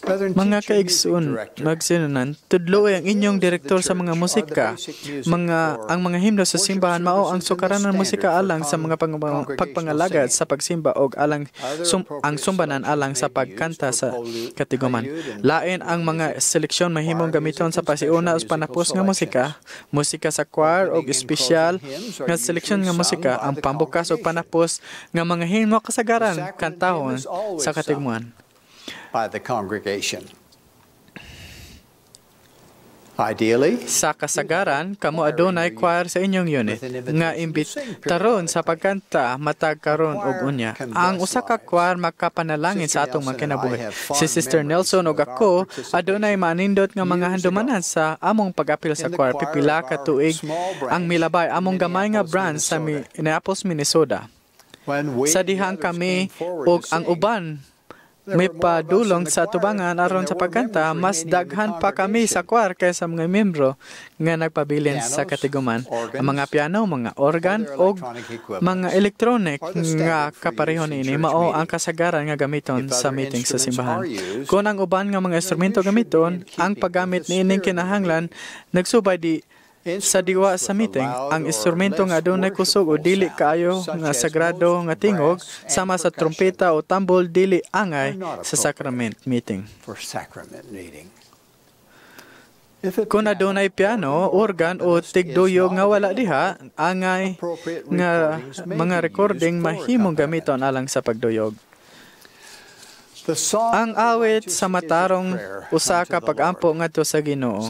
Mga kaigsoon, magsinunan, tudloy ang inyong direktor sa mga musika. Ang mga himno sa simbahan mao ang sukaran ng musika alang sa mga pagpangalagad sa pagsimba o alang ang sumbanan alang sa pagkanta sa katiguman. Lain ang mga seleksyon mahimong gamiton sa pasiuna us panapos nga musika, musika sa choir o espesyal nga seleksyon nga musika, ang pambukas o panapos nga mga himno kasagaran kantahon sa katiguman by the congregation. Ideally, sa kasagaran, kamo adunay choir sa inyong unit nga imbitaron sa pagkanta matag karon og unya. Ang usa ka choir makapanalangin sa atong mga kinabuhi. Si Sister Nelson ug ako adunay manindot nga mga handumanan sa among pag-apil sa choir pipila ka tuig ang milabay among gamay nga branch sa Minneapolis, Minnesota. Sa dihang kami ug ang uban may padulong sa tubangan aron sa pagkanta, mas daghan pa kami sa choir kaysa mga membro nga nagpabilin sa katiguman. Ang mga piano, mga organ, o mga electronic nga kapareho niini mao ang kasagaran nga gamiton sa meeting sa simbahan. Kung ang uban nga mga instrumento gamiton, ang paggamit niining kinahanglan nagsubay di sa diwa sa meeting, ang instrumento nga adunay kusog o dili kaayo nga sagrado nga tingog sama sa trompeta o tambol dili angay sa sacrament meeting. Kung adunay piano, organ o tigduyog nga wala diha, angay nga mga recording mahimong gamiton alang sa pagduyog. Ang awit sa matarong usa ka pag-ampo ngadto sa Ginoo.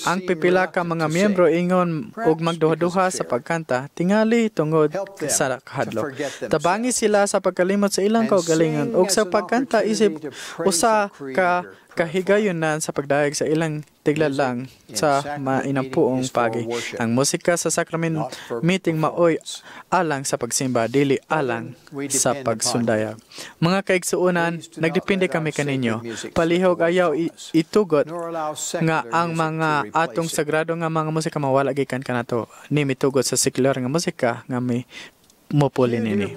Ang pipila ka mga miyembro ingon og magduha-duha sa pagkanta tingali tungod sa kahadlok. Tabangi sila sa pagkalimot sa ilang kaugalingon ug sa pagkanta isip usa ka kahigayonan sa pagdayeg sa ilang tiglalang sa mainampuong pagi. Ang musika sa sacrament meeting maoy alang sa pagsimba, dili alang sa pagsundayag. Mga kaigsuunan, nagdepende kami kaninyo. Palihog ayaw itugot nga ang mga atong sagrado nga mga musika mawala gikan kanato. Ni mitugot sa sekular nga musika nga may mupuli nini.